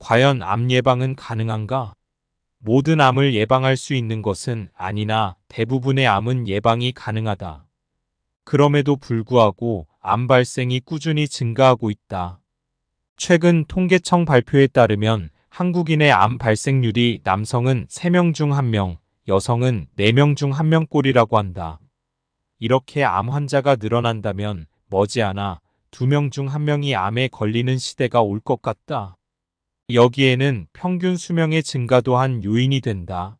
과연 암 예방은 가능한가? 모든 암을 예방할 수 있는 것은 아니나 대부분의 암은 예방이 가능하다. 그럼에도 불구하고 암 발생이 꾸준히 증가하고 있다. 최근 통계청 발표에 따르면 한국인의 암 발생률이 남성은 3명 중 1명, 여성은 4명 중 1명꼴이라고 한다. 이렇게 암 환자가 늘어난다면 머지않아 2명 중 1명이 암에 걸리는 시대가 올 것 같다. 여기에는 평균 수명의 증가도 한 요인이 된다.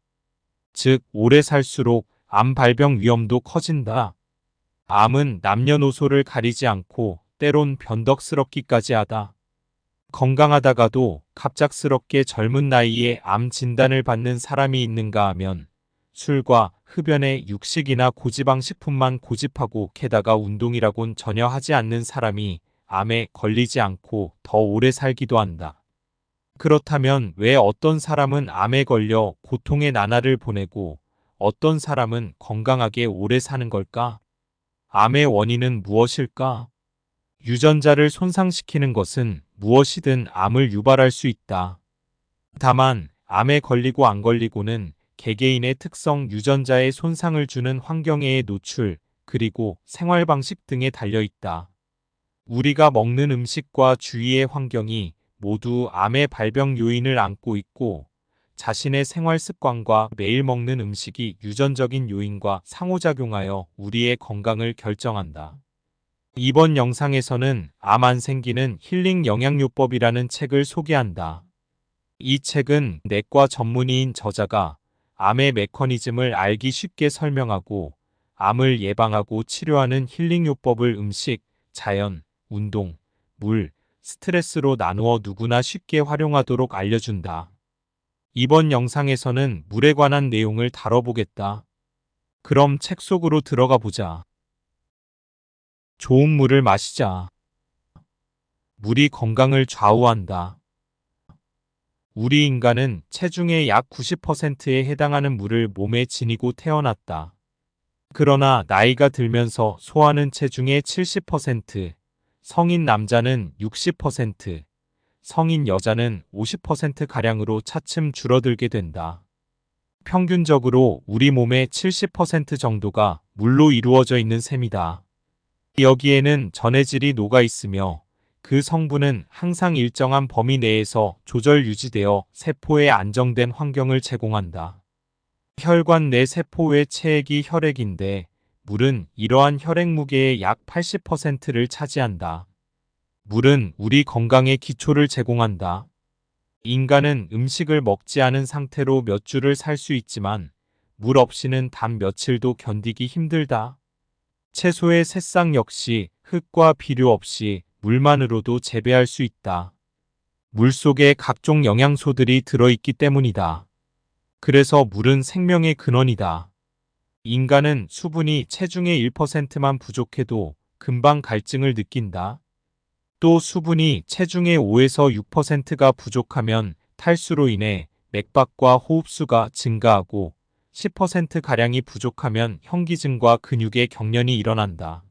즉, 오래 살수록 암 발병 위험도 커진다. 암은 남녀노소를 가리지 않고 때론 변덕스럽기까지 하다. 건강하다가도 갑작스럽게 젊은 나이에 암 진단을 받는 사람이 있는가 하면 술과 흡연에 육식이나 고지방 식품만 고집하고 게다가 운동이라곤 전혀 하지 않는 사람이 암에 걸리지 않고 더 오래 살기도 한다. 그렇다면 왜 어떤 사람은 암에 걸려 고통의 나날을 보내고 어떤 사람은 건강하게 오래 사는 걸까? 암의 원인은 무엇일까? 유전자를 손상시키는 것은 무엇이든 암을 유발할 수 있다. 다만 암에 걸리고 안 걸리고는 개개인의 특성, 유전자에 손상을 주는 환경의 노출, 그리고 생활 방식 등에 달려 있다. 우리가 먹는 음식과 주위의 환경이 모두 암의 발병 요인을 안고 있고, 자신의 생활 습관과 매일 먹는 음식이 유전적인 요인과 상호작용하여 우리의 건강을 결정한다. 이번 영상에서는 암 안 생기는 힐링 영양요법이라는 책을 소개한다. 이 책은 내과 전문의인 저자가 암의 메커니즘을 알기 쉽게 설명하고 암을 예방하고 치료하는 힐링요법을 음식, 자연, 운동, 물, 스트레스로 나누어 누구나 쉽게 활용하도록 알려준다. 이번 영상에서는 물에 관한 내용을 다뤄보겠다. 그럼 책 속으로 들어가 보자. 좋은 물을 마시자. 물이 건강을 좌우한다. 우리 인간은 체중의 약 90%에 해당하는 물을 몸에 지니고 태어났다. 그러나 나이가 들면서 소화는 체중의 70%, 성인 남자는 60%, 성인 여자는 50%가량으로 차츰 줄어들게 된다. 평균적으로 우리 몸의 70% 정도가 물로 이루어져 있는 셈이다. 여기에는 전해질이 녹아 있으며 그 성분은 항상 일정한 범위 내에서 조절 유지되어 세포에 안정된 환경을 제공한다. 혈관 내 세포의 체액이 혈액인데 물은 이러한 혈액 무게의 약 80%를 차지한다. 물은 우리 건강의 기초를 제공한다. 인간은 음식을 먹지 않은 상태로 몇 주를 살 수 있지만 물 없이는 단 며칠도 견디기 힘들다. 채소의 새싹 역시 흙과 비료 없이 물만으로도 재배할 수 있다. 물 속에 각종 영양소들이 들어있기 때문이다. 그래서 물은 생명의 근원이다. 인간은 수분이 체중의 1%만 부족해도 금방 갈증을 느낀다. 또 수분이 체중의 5에서 6%가 부족하면 탈수로 인해 맥박과 호흡수가 증가하고 10%가량이 부족하면 현기증과 근육의 경련이 일어난다.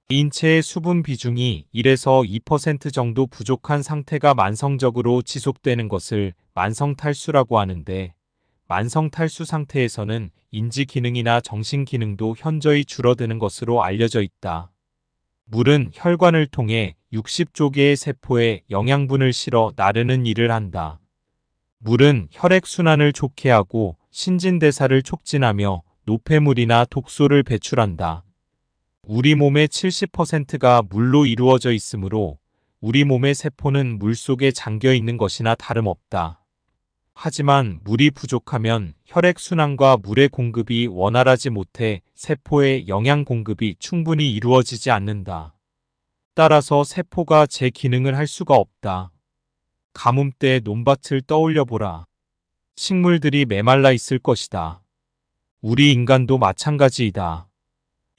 인체의 수분 비중이 1에서 2% 정도 부족한 상태가 만성적으로 지속되는 것을 만성탈수라고 하는데, 만성탈수 상태에서는 인지 기능이나 정신 기능도 현저히 줄어드는 것으로 알려져 있다. 물은 혈관을 통해 60조 개의 세포에 영양분을 실어 나르는 일을 한다. 물은 혈액순환을 좋게 하고 신진대사를 촉진하며 노폐물이나 독소를 배출한다. 우리 몸의 70%가 물로 이루어져 있으므로 우리 몸의 세포는 물 속에 잠겨 있는 것이나 다름없다. 하지만 물이 부족하면 혈액순환과 물의 공급이 원활하지 못해 세포의 영양 공급이 충분히 이루어지지 않는다. 따라서 세포가 제 기능을 할 수가 없다. 가뭄 때 논밭을 떠올려 보라. 식물들이 메말라 있을 것이다. 우리 인간도 마찬가지이다.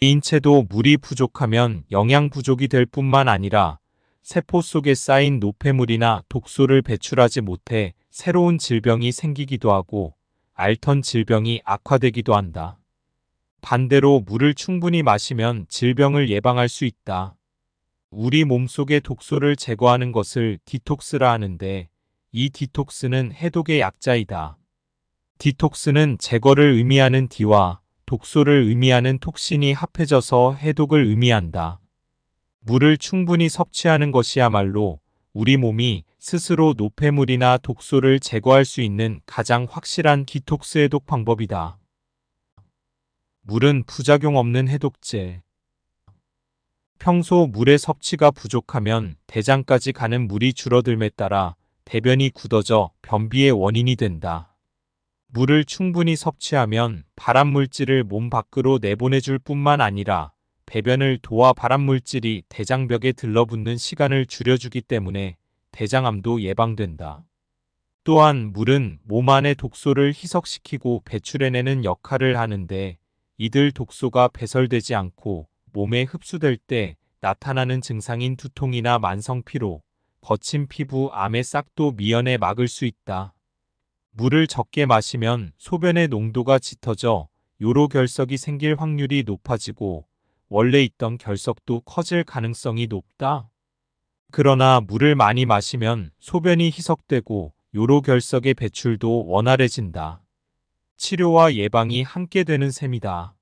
인체도 물이 부족하면 영양 부족이 될 뿐만 아니라 세포 속에 쌓인 노폐물이나 독소를 배출하지 못해 새로운 질병이 생기기도 하고 앓던 질병이 악화되기도 한다. 반대로 물을 충분히 마시면 질병을 예방할 수 있다. 우리 몸속의 독소를 제거하는 것을 디톡스라 하는데, 이 디톡스는 해독의 약자이다. 디톡스는 제거를 의미하는 D와 독소를 의미하는 톡신이 합해져서 해독을 의미한다. 물을 충분히 섭취하는 것이야말로 우리 몸이 스스로 노폐물이나 독소를 제거할 수 있는 가장 확실한 디톡스 해독 방법이다. 물은 부작용 없는 해독제. 평소 물의 섭취가 부족하면 대장까지 가는 물이 줄어들매 따라 대변이 굳어져 변비의 원인이 된다. 물을 충분히 섭취하면 발암물질을 몸 밖으로 내보내줄 뿐만 아니라 배변을 도와 발암물질이 대장벽에 들러붙는 시간을 줄여주기 때문에 대장암도 예방된다. 또한 물은 몸 안의 독소를 희석시키고 배출해내는 역할을 하는데 이들 독소가 배설되지 않고 몸에 흡수될 때 나타나는 증상인 두통이나 만성 피로, 거친 피부, 암의 싹도 미연에 막을 수 있다. 물을 적게 마시면 소변의 농도가 짙어져 요로결석이 생길 확률이 높아지고 원래 있던 결석도 커질 가능성이 높다. 그러나 물을 많이 마시면 소변이 희석되고 요로결석의 배출도 원활해진다. 치료와 예방이 함께 되는 셈이다.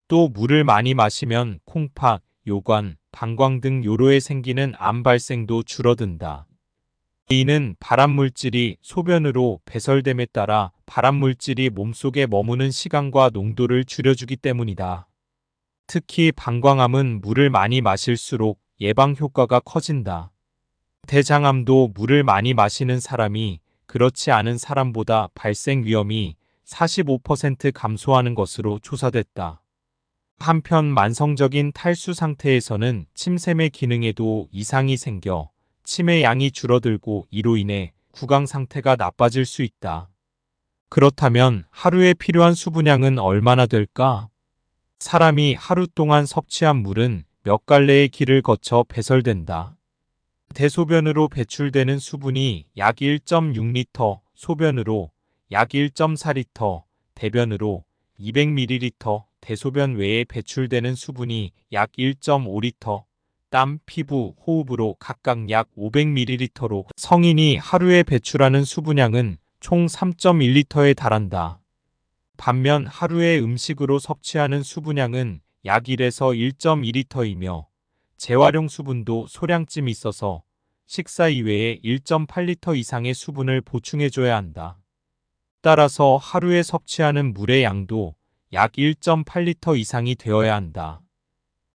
또 물을 많이 마시면 콩팥, 요관, 방광 등 요로에 생기는 암 발생도 줄어든다. 이는 발암물질이 소변으로 배설됨에 따라 발암물질이 몸속에 머무는 시간과 농도를 줄여주기 때문이다. 특히 방광암은 물을 많이 마실수록 예방 효과가 커진다. 대장암도 물을 많이 마시는 사람이 그렇지 않은 사람보다 발생 위험이 45% 감소하는 것으로 조사됐다. 한편 만성적인 탈수 상태에서는 침샘의 기능에도 이상이 생겨 침의 양이 줄어들고 이로 인해 구강 상태가 나빠질 수 있다. 그렇다면 하루에 필요한 수분량은 얼마나 될까? 사람이 하루 동안 섭취한 물은 몇 갈래의 길을 거쳐 배설된다. 대소변으로 배출되는 수분이 약 1.6리터, 소변으로 약 1.4리터, 대변으로 200ml, 대소변 외에 배출되는 수분이 약 1.5리터, 땀, 피부, 호흡으로 각각 약 500ml로 성인이 하루에 배출하는 수분량은 총 3.1리터에 달한다. 반면 하루에 음식으로 섭취하는 수분량은 약 1에서 1.2리터이며 재활용 수분도 소량쯤 있어서 식사 이외에 1.8리터 이상의 수분을 보충해줘야 한다. 따라서 하루에 섭취하는 물의 양도 약 1.8리터 이상이 되어야 한다.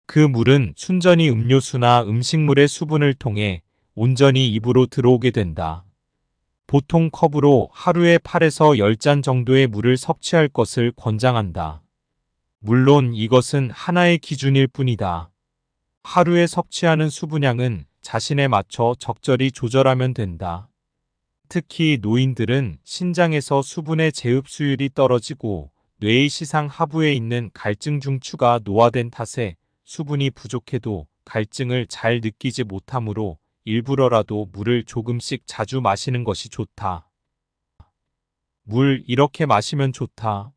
그 물은 순전히 음료수나 음식물의 수분을 통해 온전히 입으로 들어오게 된다. 보통 컵으로 하루에 8에서 10잔 정도의 물을 섭취할 것을 권장한다. 물론 이것은 하나의 기준일 뿐이다. 하루에 섭취하는 수분량은 자신에 맞춰 적절히 조절하면 된다. 특히 노인들은 신장에서 수분의 재흡수율이 떨어지고 뇌의 시상 하부에 있는 갈증 중추가 노화된 탓에 수분이 부족해도 갈증을 잘 느끼지 못하므로 일부러라도 물을 조금씩 자주 마시는 것이 좋다. 물 이렇게 마시면 좋다.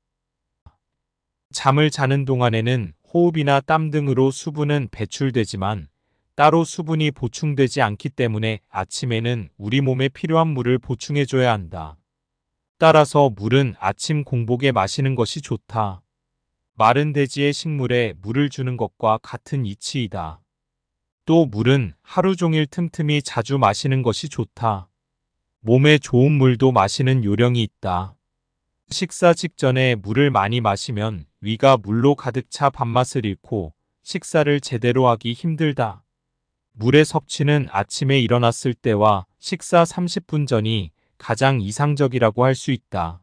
잠을 자는 동안에는 호흡이나 땀 등으로 수분은 배출되지만 따로 수분이 보충되지 않기 때문에 아침에는 우리 몸에 필요한 물을 보충해줘야 한다. 따라서 물은 아침 공복에 마시는 것이 좋다. 마른 돼지의 식물에 물을 주는 것과 같은 이치이다. 또 물은 하루 종일 틈틈이 자주 마시는 것이 좋다. 몸에 좋은 물도 마시는 요령이 있다. 식사 직전에 물을 많이 마시면 위가 물로 가득 차 밥맛을 잃고 식사를 제대로 하기 힘들다. 물의 섭취는 아침에 일어났을 때와 식사 30분 전이 가장 이상적이라고 할 수 있다.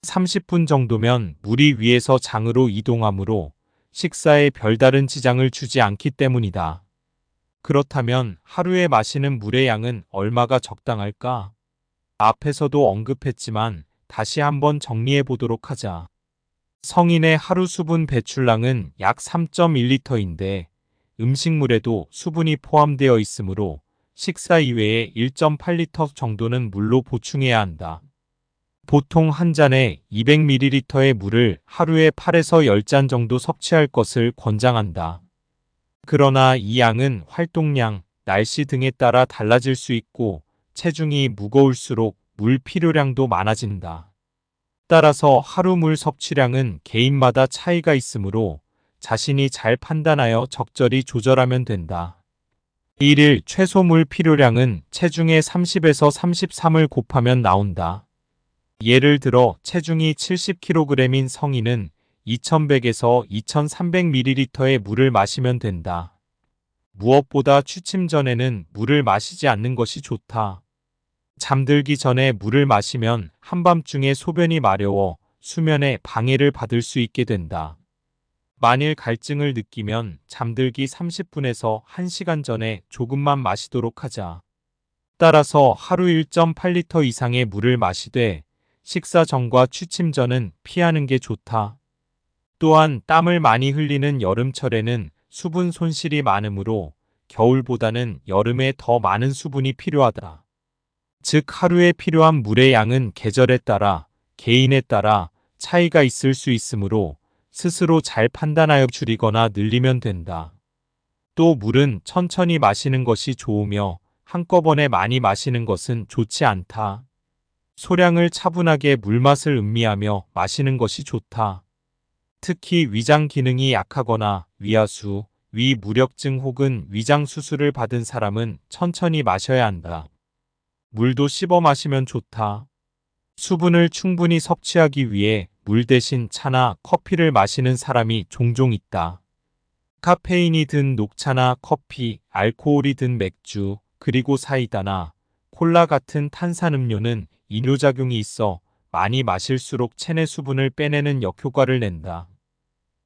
30분 정도면 물이 위에서 장으로 이동하므로 식사에 별다른 지장을 주지 않기 때문이다. 그렇다면 하루에 마시는 물의 양은 얼마가 적당할까? 앞에서도 언급했지만 다시 한번 정리해 보도록 하자. 성인의 하루 수분 배출량은 약 3.1리터인데 음식물에도 수분이 포함되어 있으므로 식사 이외에 1.8리터 정도는 물로 보충해야 한다. 보통 한 잔에 200ml의 물을 하루에 8에서 10잔 정도 섭취할 것을 권장한다. 그러나 이 양은 활동량, 날씨 등에 따라 달라질 수 있고 체중이 무거울수록 물 필요량도 많아진다. 따라서 하루 물 섭취량은 개인마다 차이가 있으므로 자신이 잘 판단하여 적절히 조절하면 된다. 1일 최소 물 필요량은 체중의 30에서 33을 곱하면 나온다. 예를 들어 체중이 70kg인 성인은 2100에서 2300ml의 물을 마시면 된다. 무엇보다 취침 전에는 물을 마시지 않는 것이 좋다. 잠들기 전에 물을 마시면 한밤중에 소변이 마려워 수면에 방해를 받을 수 있게 된다. 만일 갈증을 느끼면 잠들기 30분에서 1시간 전에 조금만 마시도록 하자. 따라서 하루 1.8리터 이상의 물을 마시되 식사 전과 취침 전은 피하는 게 좋다. 또한 땀을 많이 흘리는 여름철에는 수분 손실이 많으므로 겨울보다는 여름에 더 많은 수분이 필요하다. 즉 하루에 필요한 물의 양은 계절에 따라 개인에 따라 차이가 있을 수 있으므로 스스로 잘 판단하여 줄이거나 늘리면 된다. 또 물은 천천히 마시는 것이 좋으며 한꺼번에 많이 마시는 것은 좋지 않다. 소량을 차분하게 물맛을 음미하며 마시는 것이 좋다. 특히 위장 기능이 약하거나 위하수, 위무력증 혹은 위장 수술을 받은 사람은 천천히 마셔야 한다. 물도 씹어 마시면 좋다. 수분을 충분히 섭취하기 위해 물 대신 차나 커피를 마시는 사람이 종종 있다. 카페인이 든 녹차나 커피, 알코올이 든 맥주, 그리고 사이다나 콜라 같은 탄산음료는 이뇨작용이 있어 많이 마실수록 체내 수분을 빼내는 역효과를 낸다.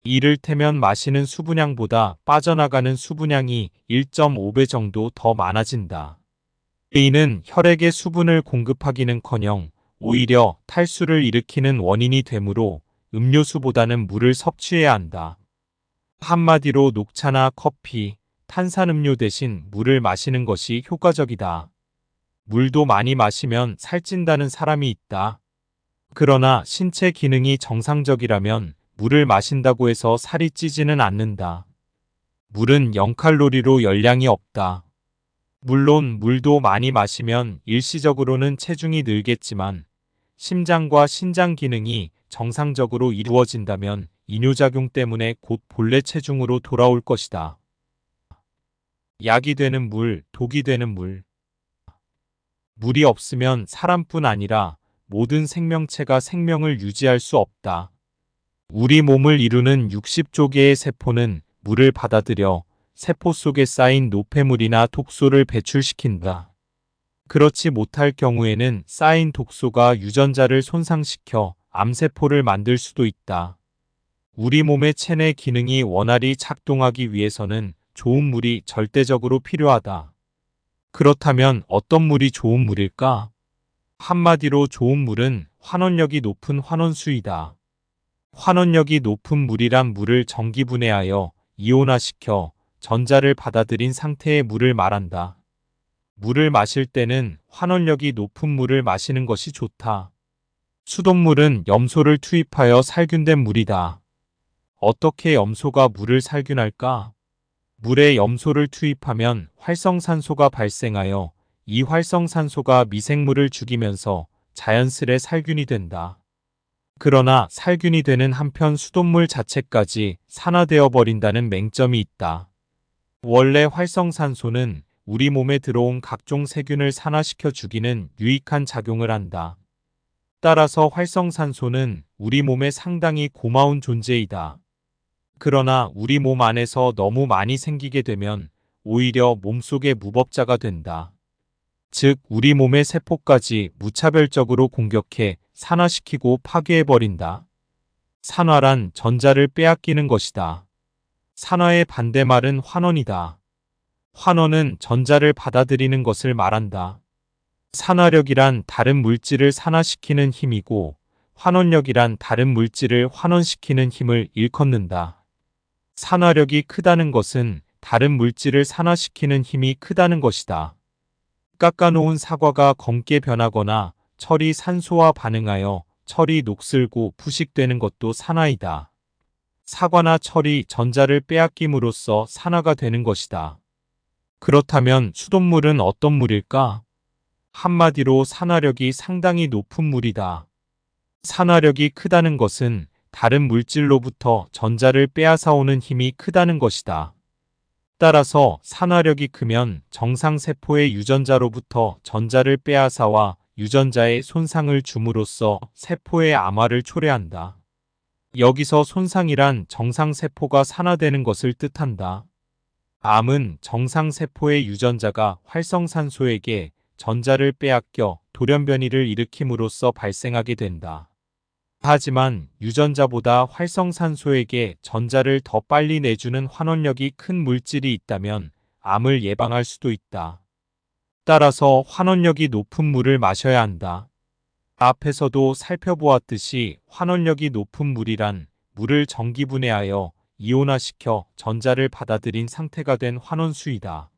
이를테면 마시는 수분량보다 빠져나가는 수분량이 1.5배 정도 더 많아진다. 이는 혈액에 수분을 공급하기는커녕 오히려 탈수를 일으키는 원인이 되므로 음료수보다는 물을 섭취해야 한다. 한마디로 녹차나 커피, 탄산음료 대신 물을 마시는 것이 효과적이다. 물도 많이 마시면 살찐다는 사람이 있다. 그러나 신체 기능이 정상적이라면 물을 마신다고 해서 살이 찌지는 않는다. 물은 0칼로리로 열량이 없다. 물론 물도 많이 마시면 일시적으로는 체중이 늘겠지만 심장과 신장 기능이 정상적으로 이루어진다면 이뇨작용 때문에 곧 본래 체중으로 돌아올 것이다. 약이 되는 물, 독이 되는 물. 물이 없으면 사람뿐 아니라 모든 생명체가 생명을 유지할 수 없다. 우리 몸을 이루는 60조 개의 세포는 물을 받아들여 세포 속에 쌓인 노폐물이나 독소를 배출시킨다. 그렇지 못할 경우에는 쌓인 독소가 유전자를 손상시켜 암세포를 만들 수도 있다. 우리 몸의 체내 기능이 원활히 작동하기 위해서는 좋은 물이 절대적으로 필요하다. 그렇다면 어떤 물이 좋은 물일까? 한마디로 좋은 물은 환원력이 높은 환원수이다. 환원력이 높은 물이란 물을 전기분해하여 이온화시켜 전자를 받아들인 상태의 물을 말한다. 물을 마실 때는 환원력이 높은 물을 마시는 것이 좋다. 수돗물은 염소를 투입하여 살균된 물이다. 어떻게 염소가 물을 살균할까? 물에 염소를 투입하면 활성산소가 발생하여 이 활성산소가 미생물을 죽이면서 자연스레 살균이 된다. 그러나 살균이 되는 한편 수돗물 자체까지 산화되어 버린다는 맹점이 있다. 원래 활성산소는 우리 몸에 들어온 각종 세균을 산화시켜 죽이는 유익한 작용을 한다. 따라서 활성산소는 우리 몸에 상당히 고마운 존재이다. 그러나 우리 몸 안에서 너무 많이 생기게 되면 오히려 몸속의 무법자가 된다. 즉 우리 몸의 세포까지 무차별적으로 공격해 산화시키고 파괴해버린다. 산화란 전자를 빼앗기는 것이다. 산화의 반대말은 환원이다. 환원은 전자를 받아들이는 것을 말한다. 산화력이란 다른 물질을 산화시키는 힘이고 환원력이란 다른 물질을 환원시키는 힘을 일컫는다. 산화력이 크다는 것은 다른 물질을 산화시키는 힘이 크다는 것이다. 깎아놓은 사과가 검게 변하거나 철이 산소와 반응하여 철이 녹슬고 부식되는 것도 산화이다. 사과나 철이 전자를 빼앗김으로써 산화가 되는 것이다. 그렇다면 수돗물은 어떤 물일까? 한마디로 산화력이 상당히 높은 물이다. 산화력이 크다는 것은 다른 물질로부터 전자를 빼앗아오는 힘이 크다는 것이다. 따라서 산화력이 크면 정상세포의 유전자로부터 전자를 빼앗아와 유전자에 손상을 줌으로써 세포의 암화를 초래한다. 여기서 손상이란 정상세포가 산화되는 것을 뜻한다. 암은 정상세포의 유전자가 활성산소에게 전자를 빼앗겨 돌연변이를 일으킴으로써 발생하게 된다. 하지만 유전자보다 활성산소에게 전자를 더 빨리 내주는 환원력이 큰 물질이 있다면 암을 예방할 수도 있다. 따라서 환원력이 높은 물을 마셔야 한다. 앞에서도 살펴보았듯이 환원력이 높은 물이란 물을 전기분해하여 이온화시켜 전자를 받아들인 상태가 된 환원수이다.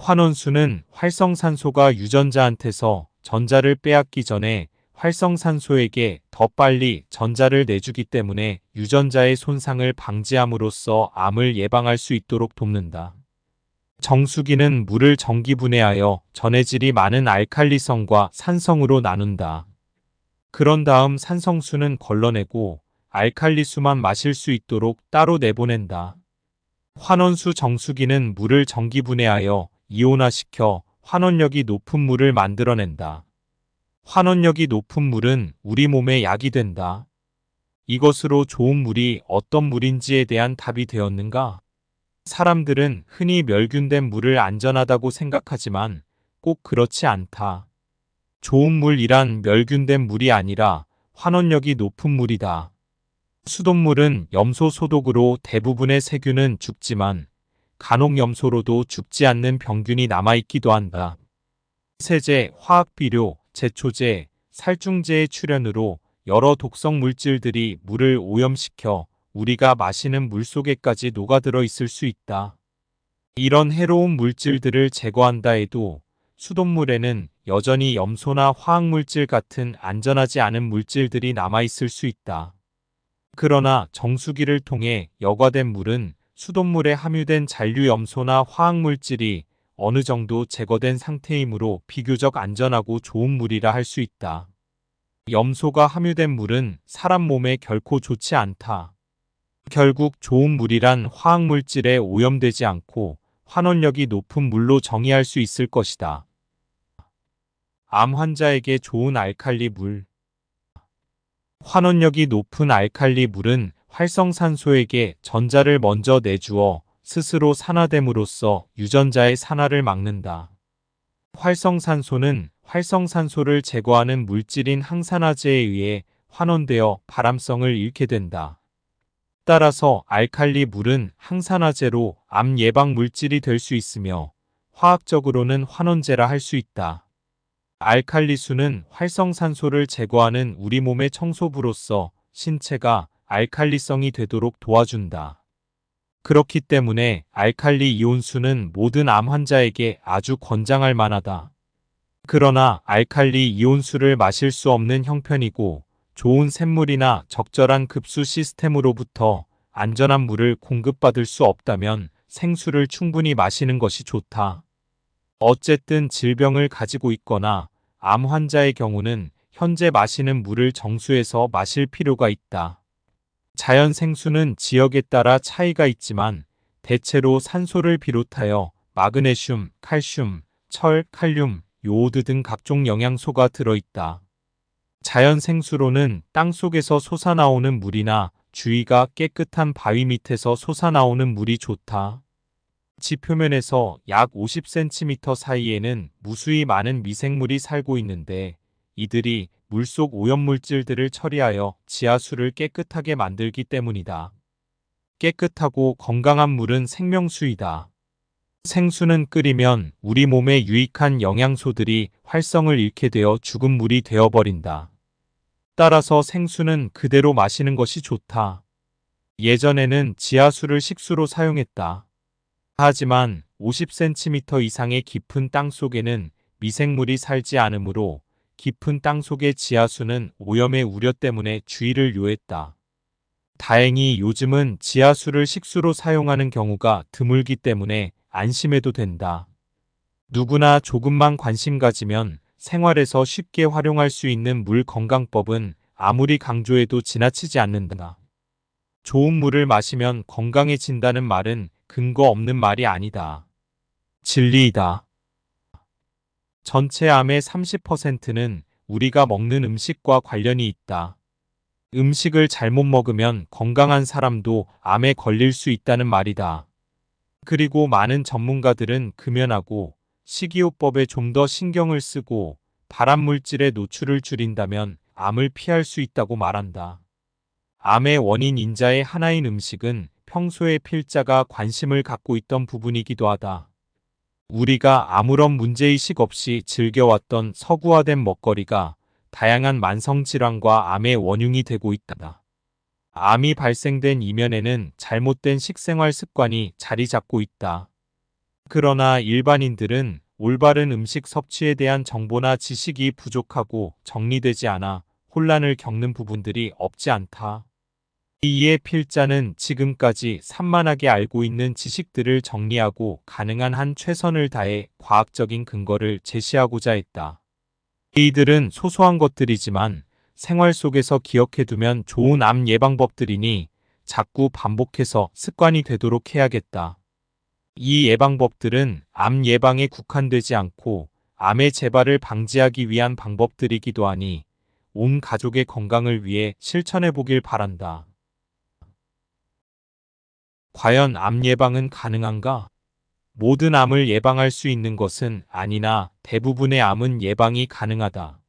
환원수는 활성산소가 유전자한테서 전자를 빼앗기 전에 활성산소에게 더 빨리 전자를 내주기 때문에 유전자의 손상을 방지함으로써 암을 예방할 수 있도록 돕는다. 정수기는 물을 전기분해하여 전해질이 많은 알칼리성과 산성으로 나눈다. 그런 다음 산성수는 걸러내고 알칼리수만 마실 수 있도록 따로 내보낸다. 환원수 정수기는 물을 전기분해하여 이온화시켜 환원력이 높은 물을 만들어낸다. 환원력이 높은 물은 우리 몸에 약이 된다. 이것으로 좋은 물이 어떤 물인지에 대한 답이 되었는가? 사람들은 흔히 멸균된 물을 안전하다고 생각하지만 꼭 그렇지 않다. 좋은 물이란 멸균된 물이 아니라 환원력이 높은 물이다. 수돗물은 염소 소독으로 대부분의 세균은 죽지만 간혹 염소로도 죽지 않는 병균이 남아있기도 한다. 세제, 화학비료, 제초제, 살충제의 출현으로 여러 독성 물질들이 물을 오염시켜 우리가 마시는 물 속에까지 녹아들어 있을 수 있다. 이런 해로운 물질들을 제거한다 해도 수돗물에는 여전히 염소나 화학물질 같은 안전하지 않은 물질들이 남아있을 수 있다. 그러나 정수기를 통해 여과된 물은 수돗물에 함유된 잔류 염소나 화학물질이 어느 정도 제거된 상태이므로 비교적 안전하고 좋은 물이라 할 수 있다. 염소가 함유된 물은 사람 몸에 결코 좋지 않다. 결국 좋은 물이란 화학물질에 오염되지 않고 환원력이 높은 물로 정의할 수 있을 것이다. 암 환자에게 좋은 알칼리 물. 환원력이 높은 알칼리 물은 활성산소에게 전자를 먼저 내주어 스스로 산화됨으로써 유전자의 산화를 막는다. 활성산소는 활성산소를 제거하는 물질인 항산화제에 의해 환원되어 발암성을 잃게 된다. 따라서 알칼리 물은 항산화제로 암 예방 물질이 될 수 있으며 화학적으로는 환원제라 할 수 있다. 알칼리수는 활성산소를 제거하는 우리 몸의 청소부로서 신체가 알칼리성이 되도록 도와준다. 그렇기 때문에 알칼리 이온수는 모든 암 환자에게 아주 권장할 만하다. 그러나 알칼리 이온수를 마실 수 없는 형편이고 좋은 샘물이나 적절한 급수 시스템으로부터 안전한 물을 공급받을 수 없다면 생수를 충분히 마시는 것이 좋다. 어쨌든 질병을 가지고 있거나 암 환자의 경우는 현재 마시는 물을 정수해서 마실 필요가 있다. 자연 생수는 지역에 따라 차이가 있지만 대체로 산소를 비롯하여 마그네슘, 칼슘, 철, 칼륨, 요오드 등 각종 영양소가 들어있다. 자연 생수로는 땅속에서 솟아나오는 물이나 주위가 깨끗한 바위 밑에서 솟아나오는 물이 좋다. 지표면에서 약 50cm 사이에는 무수히 많은 미생물이 살고 있는데 이들이 물속 오염물질들을 처리하여 지하수를 깨끗하게 만들기 때문이다. 깨끗하고 건강한 물은 생명수이다. 생수는 끓이면 우리 몸에 유익한 영양소들이 활성을 잃게 되어 죽은 물이 되어버린다. 따라서 생수는 그대로 마시는 것이 좋다. 예전에는 지하수를 식수로 사용했다. 하지만 50cm 이상의 깊은 땅 속에는 미생물이 살지 않으므로 깊은 땅 속의 지하수는 오염의 우려 때문에 주의를 요했다. 다행히 요즘은 지하수를 식수로 사용하는 경우가 드물기 때문에 안심해도 된다. 누구나 조금만 관심 가지면 생활에서 쉽게 활용할 수 있는 물 건강법은 아무리 강조해도 지나치지 않는다. 좋은 물을 마시면 건강해진다는 말은 근거 없는 말이 아니다. 진리이다. 전체 암의 30%는 우리가 먹는 음식과 관련이 있다. 음식을 잘못 먹으면 건강한 사람도 암에 걸릴 수 있다는 말이다. 그리고 많은 전문가들은 금연하고 식이요법에 좀 더 신경을 쓰고 발암물질의 노출을 줄인다면 암을 피할 수 있다고 말한다. 암의 원인 인자의 하나인 음식은 평소에 필자가 관심을 갖고 있던 부분이기도 하다. 우리가 아무런 문제의식 없이 즐겨왔던 서구화된 먹거리가 다양한 만성질환과 암의 원흉이 되고 있다. 암이 발생된 이면에는 잘못된 식생활 습관이 자리 잡고 있다. 그러나 일반인들은 올바른 음식 섭취에 대한 정보나 지식이 부족하고 정리되지 않아 혼란을 겪는 부분들이 없지 않다. 이에 필자는 지금까지 산만하게 알고 있는 지식들을 정리하고 가능한 한 최선을 다해 과학적인 근거를 제시하고자 했다. 이들은 소소한 것들이지만 생활 속에서 기억해두면 좋은 암 예방법들이니 자꾸 반복해서 습관이 되도록 해야겠다. 이 예방법들은 암 예방에 국한되지 않고 암의 재발을 방지하기 위한 방법들이기도 하니 온 가족의 건강을 위해 실천해 보길 바란다. 과연 암 예방은 가능한가? 모든 암을 예방할 수 있는 것은 아니나 대부분의 암은 예방이 가능하다.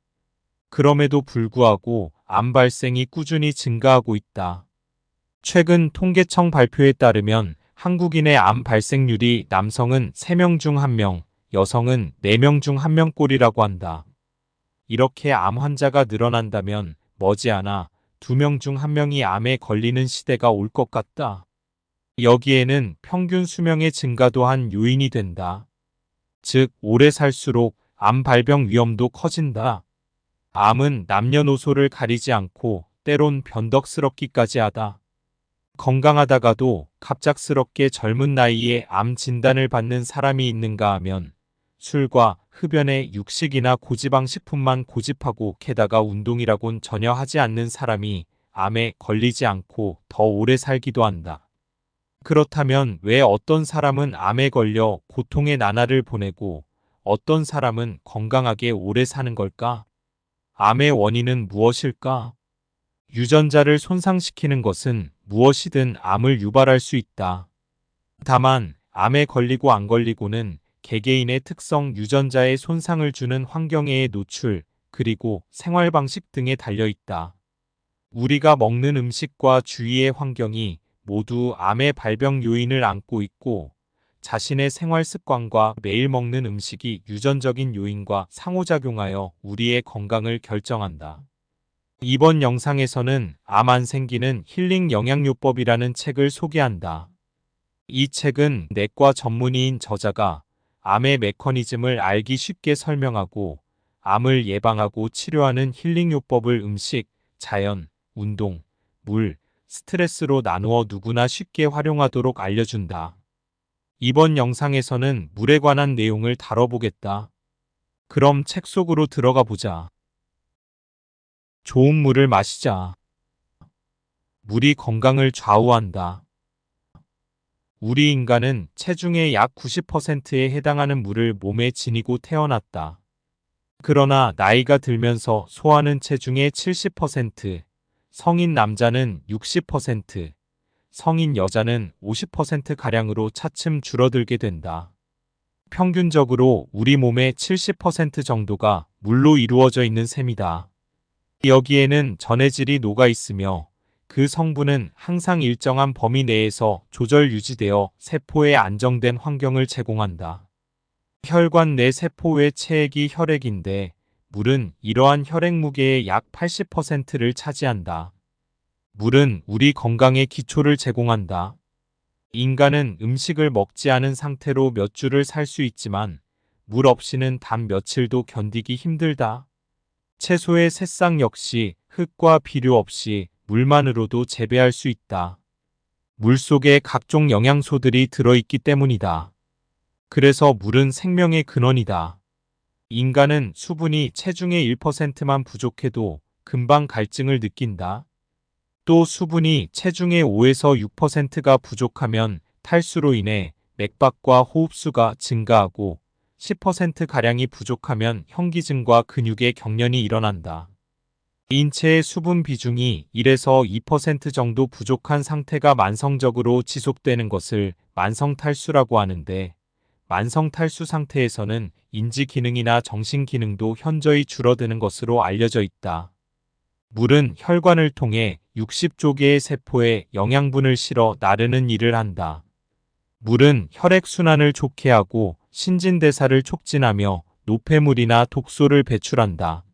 그럼에도 불구하고 암 발생이 꾸준히 증가하고 있다. 최근 통계청 발표에 따르면 한국인의 암 발생률이 남성은 3명 중 1명, 여성은 4명 중 1명꼴이라고 한다. 이렇게 암 환자가 늘어난다면 머지않아 2명 중 1명이 암에 걸리는 시대가 올 것 같다. 여기에는 평균 수명의 증가도 한 요인이 된다. 즉, 오래 살수록 암 발병 위험도 커진다. 암은 남녀노소를 가리지 않고 때론 변덕스럽기까지 하다. 건강하다가도 갑작스럽게 젊은 나이에 암 진단을 받는 사람이 있는가 하면 술과 흡연에 육식이나 고지방 식품만 고집하고 게다가 운동이라곤 전혀 하지 않는 사람이 암에 걸리지 않고 더 오래 살기도 한다. 그렇다면 왜 어떤 사람은 암에 걸려 고통의 나날을 보내고 어떤 사람은 건강하게 오래 사는 걸까? 암의 원인은 무엇일까? 유전자를 손상시키는 것은 무엇이든 암을 유발할 수 있다. 다만 암에 걸리고 안 걸리고는 개개인의 특성, 유전자에 손상을 주는 환경의 노출, 그리고 생활 방식 등에 달려 있다. 우리가 먹는 음식과 주위의 환경이 모두 암의 발병 요인을 안고 있고 자신의 생활 습관과 매일 먹는 음식이 유전적인 요인과 상호작용하여 우리의 건강을 결정한다. 이번 영상에서는 암 안 생기는 힐링 영양요법이라는 책을 소개한다. 이 책은 내과 전문의인 저자가 암의 메커니즘을 알기 쉽게 설명하고 암을 예방하고 치료하는 힐링요법을 음식, 자연, 운동, 물, 스트레스로 나누어 누구나 쉽게 활용하도록 알려준다. 이번 영상에서는 물에 관한 내용을 다뤄보겠다. 그럼 책 속으로 들어가 보자. 좋은 물을 마시자. 물이 건강을 좌우한다. 우리 인간은 체중의 약 90%에 해당하는 물을 몸에 지니고 태어났다. 그러나 나이가 들면서 소화는 체중의 70%, 성인 남자는 60%, 성인 여자는 50%가량으로 차츰 줄어들게 된다. 평균적으로 우리 몸의 70% 정도가 물로 이루어져 있는 셈이다. 여기에는 전해질이 녹아 있으며 그 성분은 항상 일정한 범위 내에서 조절 유지되어 세포에 안정된 환경을 제공한다. 혈관 내 세포의 체액이 혈액인데 물은 이러한 혈액 무게의 약 80%를 차지한다. 물은 우리 건강의 기초를 제공한다. 인간은 음식을 먹지 않은 상태로 몇 주를 살 수 있지만 물 없이는 단 며칠도 견디기 힘들다. 채소의 새싹 역시 흙과 비료 없이 물만으로도 재배할 수 있다. 물 속에 각종 영양소들이 들어있기 때문이다. 그래서 물은 생명의 근원이다. 인간은 수분이 체중의 1%만 부족해도 금방 갈증을 느낀다. 또 수분이 체중의 5에서 6%가 부족하면 탈수로 인해 맥박과 호흡수가 증가하고 10%가량이 부족하면 현기증과 근육의 경련이 일어난다. 인체의 수분 비중이 1에서 2% 정도 부족한 상태가 만성적으로 지속되는 것을 만성탈수라고 하는데, 만성탈수 상태에서는 인지 기능이나 정신 기능도 현저히 줄어드는 것으로 알려져 있다. 물은 혈관을 통해 60조 개의 세포에 영양분을 실어 나르는 일을 한다. 물은 혈액순환을 좋게 하고 신진대사를 촉진하며 노폐물이나 독소를 배출한다.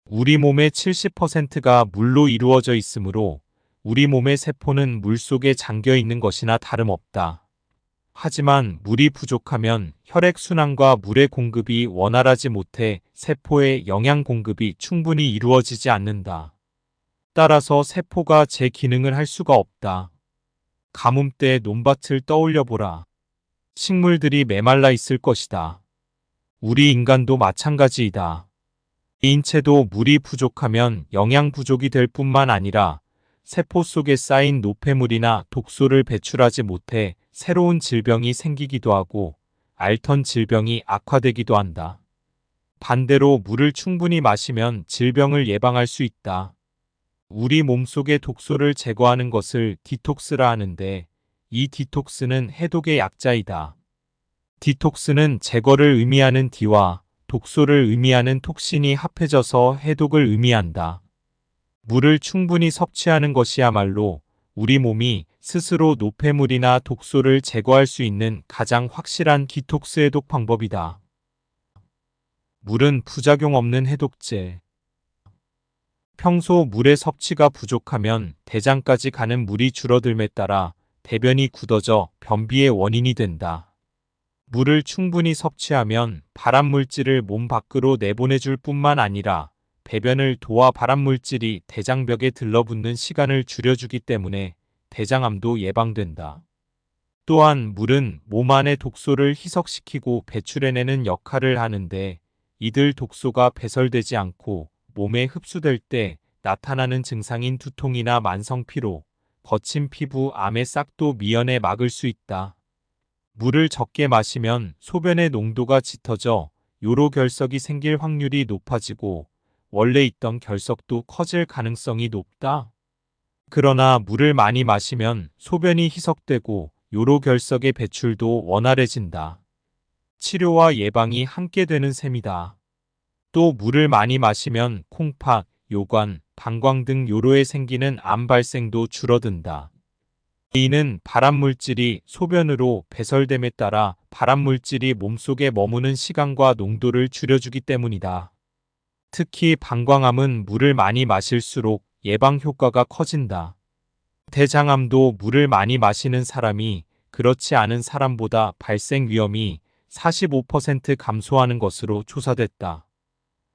우리 몸의 70%가 물로 이루어져 있으므로 우리 몸의 세포는 물 속에 잠겨 있는 것이나 다름없다. 하지만 물이 부족하면 혈액순환과 물의 공급이 원활하지 못해 세포의 영양 공급이 충분히 이루어지지 않는다. 따라서 세포가 제 기능을 할 수가 없다. 가뭄때 논밭을 떠올려 보라. 식물들이 메말라 있을 것이다. 우리 인간도 마찬가지이다. 인체도 물이 부족하면 영양 부족이 될 뿐만 아니라 세포 속에 쌓인 노폐물이나 독소를 배출하지 못해 새로운 질병이 생기기도 하고 앓던 질병이 악화되기도 한다. 반대로 물을 충분히 마시면 질병을 예방할 수 있다. 우리 몸속의 독소를 제거하는 것을 디톡스라 하는데, 이 디톡스는 해독의 약자이다. 디톡스는 제거를 의미하는 D와 독소를 의미하는 톡신이 합해져서 해독을 의미한다. 물을 충분히 섭취하는 것이야말로 우리 몸이 스스로 노폐물이나 독소를 제거할 수 있는 가장 확실한 디톡스 해독 방법이다. 물은 부작용 없는 해독제. 평소 물의 섭취가 부족하면 대장까지 가는 물이 줄어들매 따라 대변이 굳어져 변비의 원인이 된다. 물을 충분히 섭취하면 발암물질을 몸 밖으로 내보내줄 뿐만 아니라 배변을 도와 발암물질이 대장벽에 들러붙는 시간을 줄여주기 때문에 대장암도 예방된다. 또한 물은 몸 안의 독소를 희석시키고 배출해내는 역할을 하는데, 이들 독소가 배설되지 않고 몸에 흡수될 때 나타나는 증상인 두통이나 만성 피로, 거친 피부, 암의 싹도 미연에 막을 수 있다. 물을 적게 마시면 소변의 농도가 짙어져 요로결석이 생길 확률이 높아지고 원래 있던 결석도 커질 가능성이 높다. 그러나 물을 많이 마시면 소변이 희석되고 요로결석의 배출도 원활해진다. 치료와 예방이 함께 되는 셈이다. 또 물을 많이 마시면 콩팥, 요관, 방광 등 요로에 생기는 암 발생도 줄어든다. 이는 발암물질이 소변으로 배설됨에 따라 발암물질이 몸속에 머무는 시간과 농도를 줄여주기 때문이다. 특히 방광암은 물을 많이 마실수록 예방 효과가 커진다. 대장암도 물을 많이 마시는 사람이 그렇지 않은 사람보다 발생 위험이 45% 감소하는 것으로 조사됐다.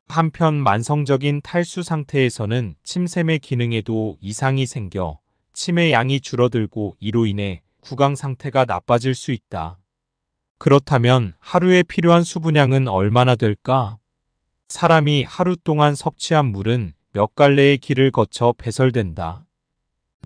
한편 만성적인 탈수 상태에서는 침샘의 기능에도 이상이 생겨 침의 양이 줄어들고 이로 인해 구강 상태가 나빠질 수 있다. 그렇다면 하루에 필요한 수분량은 얼마나 될까? 사람이 하루 동안 섭취한 물은 몇 갈래의 길을 거쳐 배설된다.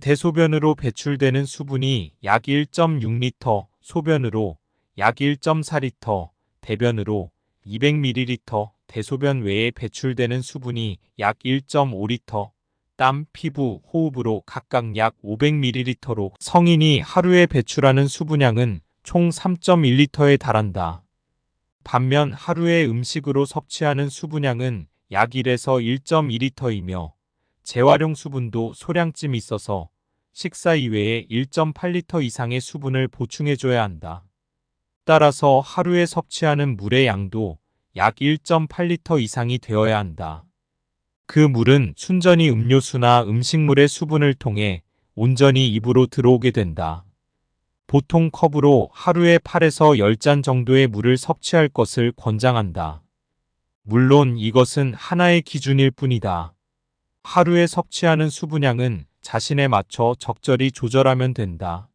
대소변으로 배출되는 수분이 약 1.6리터, 소변으로 약 1.4리터, 대변으로 200ml, 대소변 외에 배출되는 수분이 약 1.5리터, 땀, 피부, 호흡으로 각각 약 500ml로 성인이 하루에 배출하는 수분량은 총 3.1리터에 달한다. 반면 하루에 음식으로 섭취하는 수분량은 약 1에서 1.2리터이며 재활용 수분도 소량쯤 있어서 식사 이외에 1.8리터 이상의 수분을 보충해줘야 한다. 따라서 하루에 섭취하는 물의 양도 약 1.8리터 이상이 되어야 한다. 그 물은 순전히 음료수나 음식물의 수분을 통해 온전히 입으로 들어오게 된다. 보통 컵으로 하루에 8에서 10잔 정도의 물을 섭취할 것을 권장한다. 물론 이것은 하나의 기준일 뿐이다. 하루에 섭취하는 수분량은 자신에 맞춰 적절히 조절하면 된다.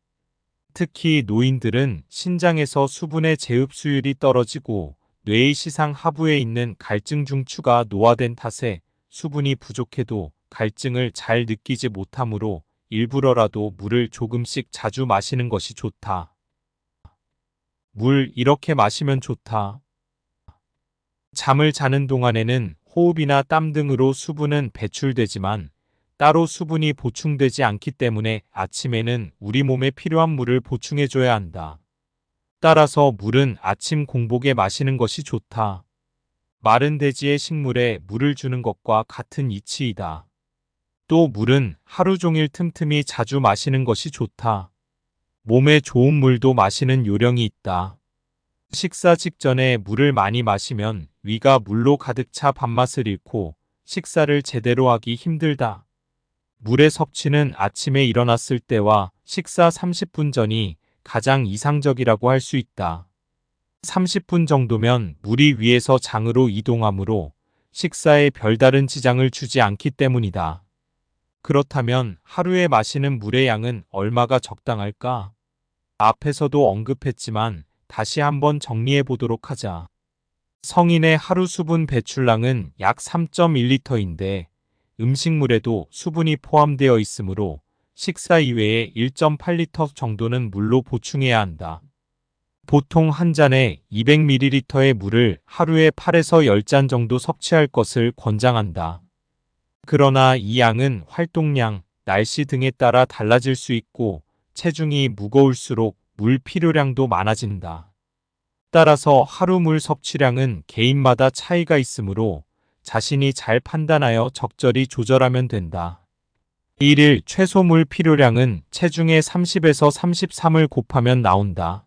특히 노인들은 신장에서 수분의 재흡수율이 떨어지고 뇌의 시상 하부에 있는 갈증 중추가 노화된 탓에 수분이 부족해도 갈증을 잘 느끼지 못하므로 일부러라도 물을 조금씩 자주 마시는 것이 좋다. 물 이렇게 마시면 좋다. 잠을 자는 동안에는 호흡이나 땀 등으로 수분은 배출되지만 따로 수분이 보충되지 않기 때문에 아침에는 우리 몸에 필요한 물을 보충해줘야 한다. 따라서 물은 아침 공복에 마시는 것이 좋다. 마른 돼지의 식물에 물을 주는 것과 같은 이치이다. 또 물은 하루 종일 틈틈이 자주 마시는 것이 좋다. 몸에 좋은 물도 마시는 요령이 있다. 식사 직전에 물을 많이 마시면 위가 물로 가득 차 밥맛을 잃고 식사를 제대로 하기 힘들다. 물의 섭취는 아침에 일어났을 때와 식사 30분 전이 가장 이상적이라고 할 수 있다. 30분 정도면 물이 위에서 장으로 이동하므로 식사에 별다른 지장을 주지 않기 때문이다. 그렇다면 하루에 마시는 물의 양은 얼마가 적당할까? 앞에서도 언급했지만 다시 한번 정리해 보도록 하자. 성인의 하루 수분 배출량은 약 3.1리터인데 음식물에도 수분이 포함되어 있으므로 식사 이외에 1.8리터 정도는 물로 보충해야 한다. 보통 한 잔에 200ml의 물을 하루에 8에서 10잔 정도 섭취할 것을 권장한다. 그러나 이 양은 활동량, 날씨 등에 따라 달라질 수 있고 체중이 무거울수록 물 필요량도 많아진다. 따라서 하루 물 섭취량은 개인마다 차이가 있으므로 자신이 잘 판단하여 적절히 조절하면 된다. 1일 최소 물 필요량은 체중의 30에서 33을 곱하면 나온다.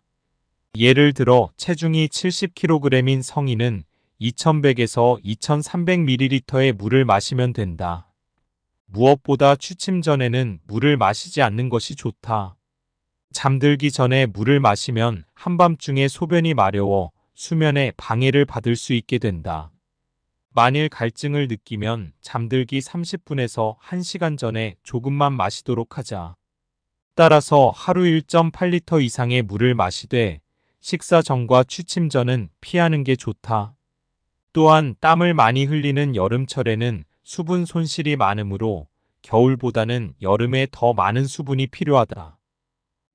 예를 들어 체중이 70kg인 성인은 2100에서 2300ml의 물을 마시면 된다. 무엇보다 취침 전에는 물을 마시지 않는 것이 좋다. 잠들기 전에 물을 마시면 한밤중에 소변이 마려워 수면에 방해를 받을 수 있게 된다. 만일 갈증을 느끼면 잠들기 30분에서 1시간 전에 조금만 마시도록 하자. 따라서 하루 1.8리터 이상의 물을 마시되 식사 전과 취침 전은 피하는 게 좋다. 또한 땀을 많이 흘리는 여름철에는 수분 손실이 많으므로 겨울보다는 여름에 더 많은 수분이 필요하다.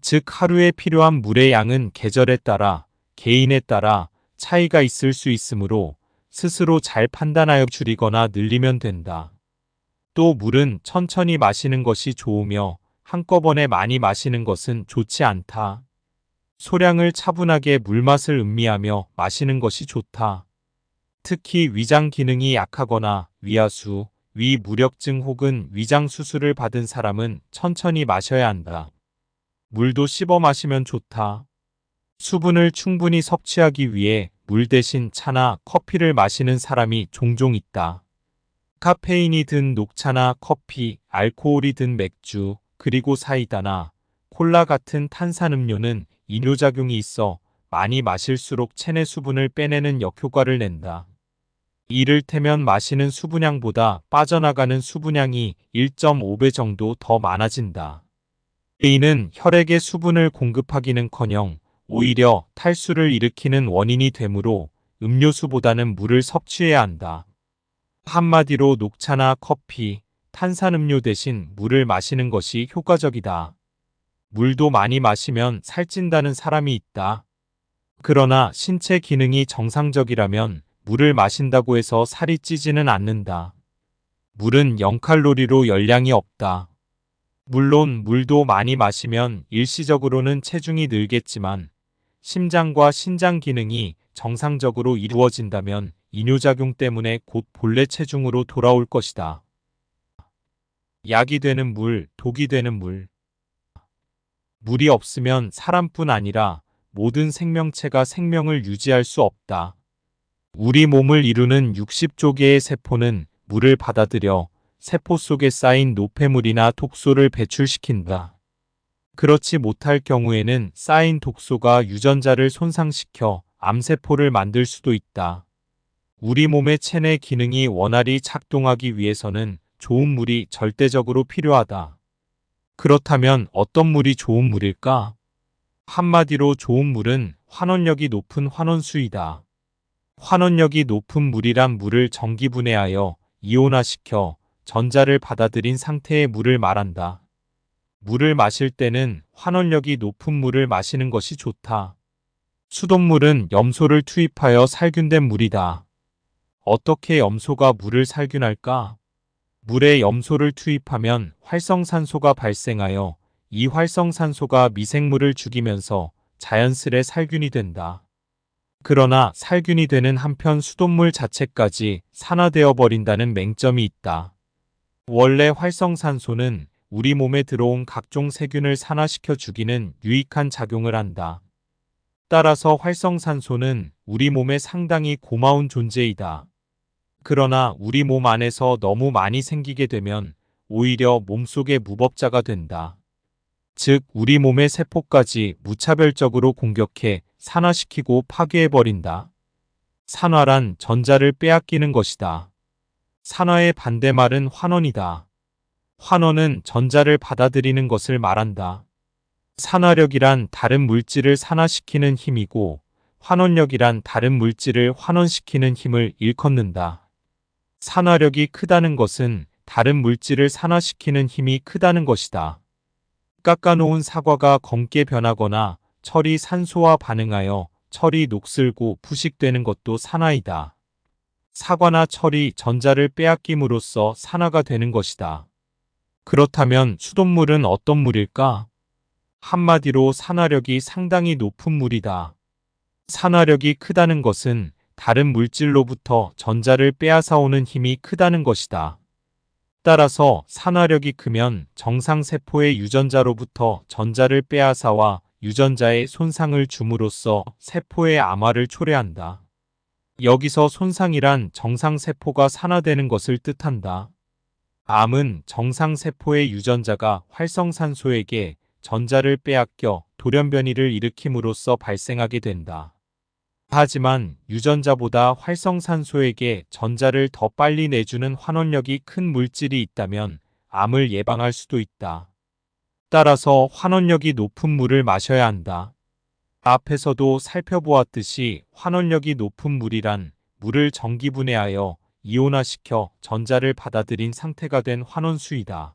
즉 하루에 필요한 물의 양은 계절에 따라 개인에 따라 차이가 있을 수 있으므로 스스로 잘 판단하여 줄이거나 늘리면 된다. 또 물은 천천히 마시는 것이 좋으며 한꺼번에 많이 마시는 것은 좋지 않다. 소량을 차분하게 물맛을 음미하며 마시는 것이 좋다. 특히 위장 기능이 약하거나 위하수, 위무력증 혹은 위장 수술을 받은 사람은 천천히 마셔야 한다. 물도 씹어 마시면 좋다. 수분을 충분히 섭취하기 위해 물 대신 차나 커피를 마시는 사람이 종종 있다. 카페인이 든 녹차나 커피, 알코올이 든 맥주, 그리고 사이다나 콜라 같은 탄산음료는 이뇨작용이 있어 많이 마실수록 체내 수분을 빼내는 역효과를 낸다. 이를테면 마시는 수분량보다 빠져나가는 수분량이 1.5배 정도 더 많아진다. 이는 혈액에 수분을 공급하기는커녕 오히려 탈수를 일으키는 원인이 되므로 음료수보다는 물을 섭취해야 한다. 한마디로 녹차나 커피, 탄산음료 대신 물을 마시는 것이 효과적이다. 물도 많이 마시면 살찐다는 사람이 있다. 그러나 신체 기능이 정상적이라면 물을 마신다고 해서 살이 찌지는 않는다. 물은 0칼로리로 열량이 없다. 물론 물도 많이 마시면 일시적으로는 체중이 늘겠지만 심장과 신장 기능이 정상적으로 이루어진다면 이뇨작용 때문에 곧 본래 체중으로 돌아올 것이다. 약이 되는 물, 독이 되는 물. 물이 없으면 사람뿐 아니라 모든 생명체가 생명을 유지할 수 없다. 우리 몸을 이루는 60조 개의 세포는 물을 받아들여 세포 속에 쌓인 노폐물이나 독소를 배출시킨다. 그렇지 못할 경우에는 쌓인 독소가 유전자를 손상시켜 암세포를 만들 수도 있다. 우리 몸의 체내 기능이 원활히 작동하기 위해서는 좋은 물이 절대적으로 필요하다. 그렇다면 어떤 물이 좋은 물일까? 한마디로 좋은 물은 환원력이 높은 환원수이다. 환원력이 높은 물이란 물을 전기분해하여 이온화시켜 전자를 받아들인 상태의 물을 말한다. 물을 마실 때는 환원력이 높은 물을 마시는 것이 좋다. 수돗물은 염소를 투입하여 살균된 물이다. 어떻게 염소가 물을 살균할까? 물에 염소를 투입하면 활성산소가 발생하여 이 활성산소가 미생물을 죽이면서 자연스레 살균이 된다. 그러나 살균이 되는 한편 수돗물 자체까지 산화되어 버린다는 맹점이 있다. 원래 활성산소는 우리 몸에 들어온 각종 세균을 산화시켜 죽이는 유익한 작용을 한다. 따라서 활성산소는 우리 몸에 상당히 고마운 존재이다. 그러나 우리 몸 안에서 너무 많이 생기게 되면 오히려 몸속의 무법자가 된다. 즉, 우리 몸의 세포까지 무차별적으로 공격해 산화시키고 파괴해버린다. 산화란 전자를 빼앗기는 것이다. 산화의 반대말은 환원이다. 환원은 전자를 받아들이는 것을 말한다. 산화력이란 다른 물질을 산화시키는 힘이고 환원력이란 다른 물질을 환원시키는 힘을 일컫는다. 산화력이 크다는 것은 다른 물질을 산화시키는 힘이 크다는 것이다. 깎아놓은 사과가 검게 변하거나 철이 산소와 반응하여 철이 녹슬고 부식되는 것도 산화이다. 사과나 철이 전자를 빼앗김으로써 산화가 되는 것이다. 그렇다면 수돗물은 어떤 물일까? 한마디로 산화력이 상당히 높은 물이다. 산화력이 크다는 것은 다른 물질로부터 전자를 빼앗아오는 힘이 크다는 것이다. 따라서 산화력이 크면 정상세포의 유전자로부터 전자를 빼앗아와 유전자에 손상을 줌으로써 세포의 암화를 초래한다. 여기서 손상이란 정상세포가 산화되는 것을 뜻한다. 암은 정상세포의 유전자가 활성산소에게 전자를 빼앗겨 돌연변이를 일으킴으로써 발생하게 된다. 하지만 유전자보다 활성산소에게 전자를 더 빨리 내주는 환원력이 큰 물질이 있다면 암을 예방할 수도 있다. 따라서 환원력이 높은 물을 마셔야 한다. 앞에서도 살펴보았듯이 환원력이 높은 물이란 물을 전기분해하여 이온화시켜 전자를 받아들인 상태가 된 환원수이다.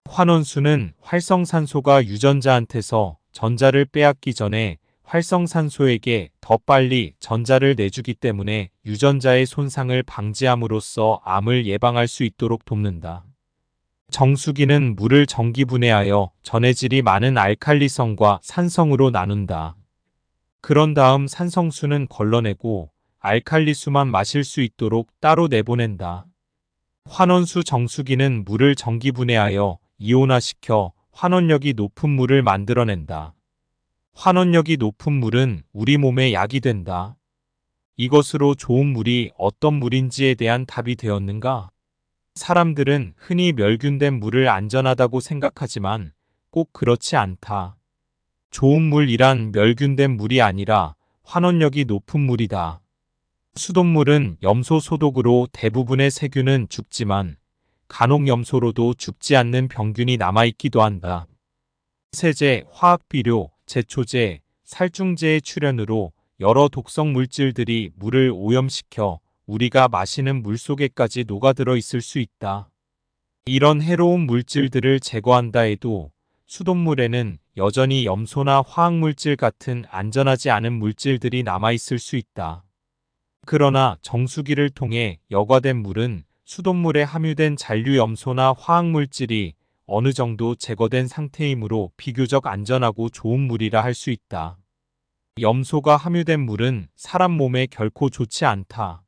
환원수는 활성산소가 유전자한테서 전자를 빼앗기 전에 활성산소에게 더 빨리 전자를 내주기 때문에 유전자의 손상을 방지함으로써 암을 예방할 수 있도록 돕는다. 정수기는 물을 전기분해하여 전해질이 많은 알칼리성과 산성으로 나눈다. 그런 다음 산성수는 걸러내고 알칼리수만 마실 수 있도록 따로 내보낸다. 환원수 정수기는 물을 전기분해하여 이온화시켜 환원력이 높은 물을 만들어낸다. 환원력이 높은 물은 우리 몸에 약이 된다. 이것으로 좋은 물이 어떤 물인지에 대한 답이 되었는가? 사람들은 흔히 멸균된 물을 안전하다고 생각하지만 꼭 그렇지 않다. 좋은 물이란 멸균된 물이 아니라 환원력이 높은 물이다. 수돗물은 염소 소독으로 대부분의 세균은 죽지만 간혹 염소로도 죽지 않는 병균이 남아있기도 한다. 세제, 화학비료, 제초제, 살충제의 출현으로 여러 독성 물질들이 물을 오염시켜 우리가 마시는 물 속에까지 녹아들어 있을 수 있다. 이런 해로운 물질들을 제거한다 해도 수돗물에는 여전히 염소나 화학물질 같은 안전하지 않은 물질들이 남아있을 수 있다. 그러나 정수기를 통해 여과된 물은 수돗물에 함유된 잔류 염소나 화학물질이 어느 정도 제거된 상태이므로 비교적 안전하고 좋은 물이라 할 수 있다. 염소가 함유된 물은 사람 몸에 결코 좋지 않다.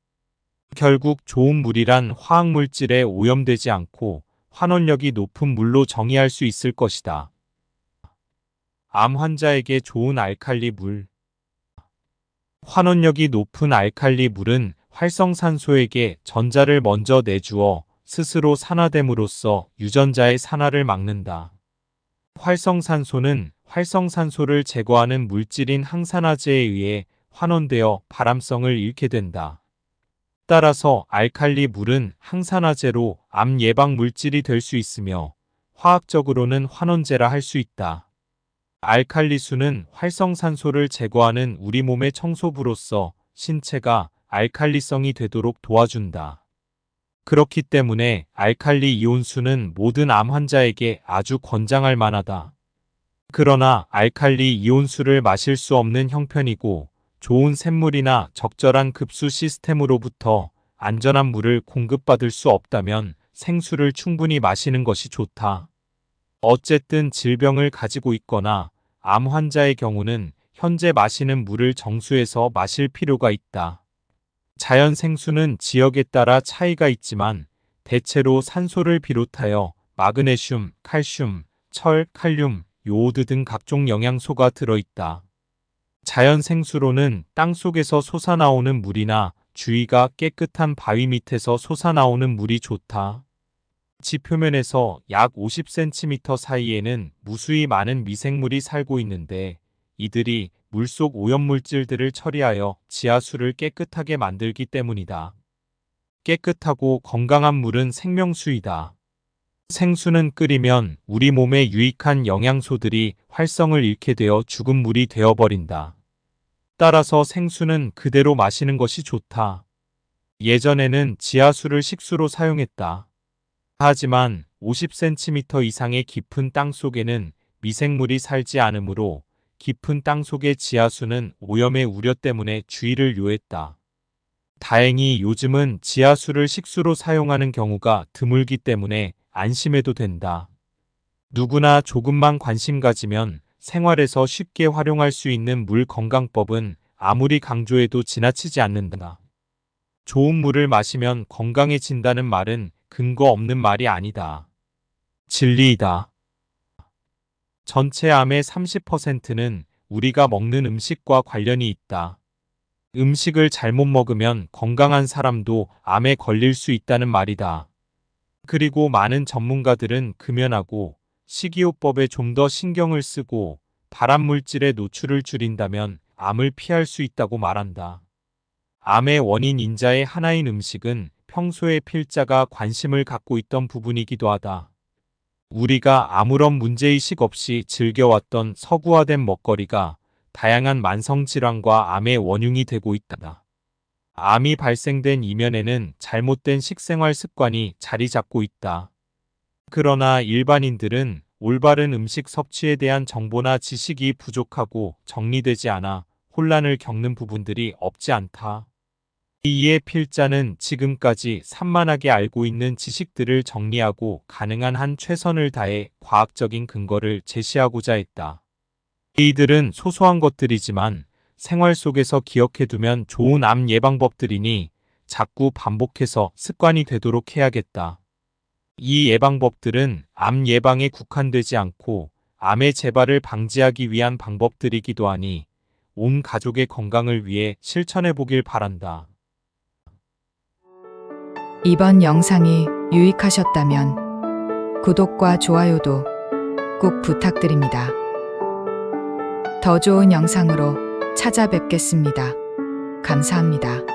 결국 좋은 물이란 화학물질에 오염되지 않고 환원력이 높은 물로 정의할 수 있을 것이다. 암 환자에게 좋은 알칼리 물. 환원력이 높은 알칼리 물은 활성산소에게 전자를 먼저 내주어 스스로 산화됨으로써 유전자의 산화를 막는다. 활성산소는 활성산소를 제거하는 물질인 항산화제에 의해 환원되어 발암성을 잃게 된다. 따라서 알칼리 물은 항산화제로 암 예방 물질이 될 수 있으며 화학적으로는 환원제라 할 수 있다. 알칼리수는 활성산소를 제거하는 우리 몸의 청소부로서 신체가 알칼리성이 되도록 도와준다. 그렇기 때문에 알칼리 이온수는 모든 암 환자에게 아주 권장할 만하다. 그러나 알칼리 이온수를 마실 수 없는 형편이고 좋은 샘물이나 적절한 급수 시스템으로부터 안전한 물을 공급받을 수 없다면 생수를 충분히 마시는 것이 좋다. 어쨌든 질병을 가지고 있거나 암 환자의 경우는 현재 마시는 물을 정수해서 마실 필요가 있다. 자연 생수는 지역에 따라 차이가 있지만 대체로 산소를 비롯하여 마그네슘, 칼슘, 철, 칼륨, 요오드 등 각종 영양소가 들어있다. 자연 생수로는 땅속에서 솟아나오는 물이나 주위가 깨끗한 바위 밑에서 솟아나오는 물이 좋다. 지표면에서 약 50cm 사이에는 무수히 많은 미생물이 살고 있는데 이들이 물속 오염물질들을 처리하여 지하수를 깨끗하게 만들기 때문이다. 깨끗하고 건강한 물은 생명수이다. 생수는 끓이면 우리 몸에 유익한 영양소들이 활성을 잃게 되어 죽은 물이 되어버린다. 따라서 생수는 그대로 마시는 것이 좋다. 예전에는 지하수를 식수로 사용했다. 하지만 50cm 이상의 깊은 땅 속에는 미생물이 살지 않으므로 깊은 땅 속의 지하수는 오염의 우려 때문에 주의를 요했다. 다행히 요즘은 지하수를 식수로 사용하는 경우가 드물기 때문에 안심해도 된다. 누구나 조금만 관심 가지면 생활에서 쉽게 활용할 수 있는 물 건강법은 아무리 강조해도 지나치지 않는다. 좋은 물을 마시면 건강해진다는 말은 근거 없는 말이 아니다. 진리이다. 전체 암의 30%는 우리가 먹는 음식과 관련이 있다. 음식을 잘못 먹으면 건강한 사람도 암에 걸릴 수 있다는 말이다. 그리고 많은 전문가들은 금연하고 식이요법에 좀 더 신경을 쓰고 발암물질의 노출을 줄인다면 암을 피할 수 있다고 말한다. 암의 원인 인자의 하나인 음식은 평소에 필자가 관심을 갖고 있던 부분이기도 하다. 우리가 아무런 문제의식 없이 즐겨왔던 서구화된 먹거리가 다양한 만성질환과 암의 원흉이 되고 있다. 암이 발생된 이면에는 잘못된 식생활 습관이 자리 잡고 있다. 그러나 일반인들은 올바른 음식 섭취에 대한 정보나 지식이 부족하고 정리되지 않아 혼란을 겪는 부분들이 없지 않다. 이에 필자는 지금까지 산만하게 알고 있는 지식들을 정리하고 가능한 한 최선을 다해 과학적인 근거를 제시하고자 했다. 이들은 소소한 것들이지만 생활 속에서 기억해두면 좋은 암 예방법들이니 자꾸 반복해서 습관이 되도록 해야겠다. 이 예방법들은 암 예방에 국한되지 않고 암의 재발을 방지하기 위한 방법들이기도 하니 온 가족의 건강을 위해 실천해보길 바란다. 이번 영상이 유익하셨다면 구독과 좋아요도 꼭 부탁드립니다. 더 좋은 영상으로 찾아뵙겠습니다. 감사합니다.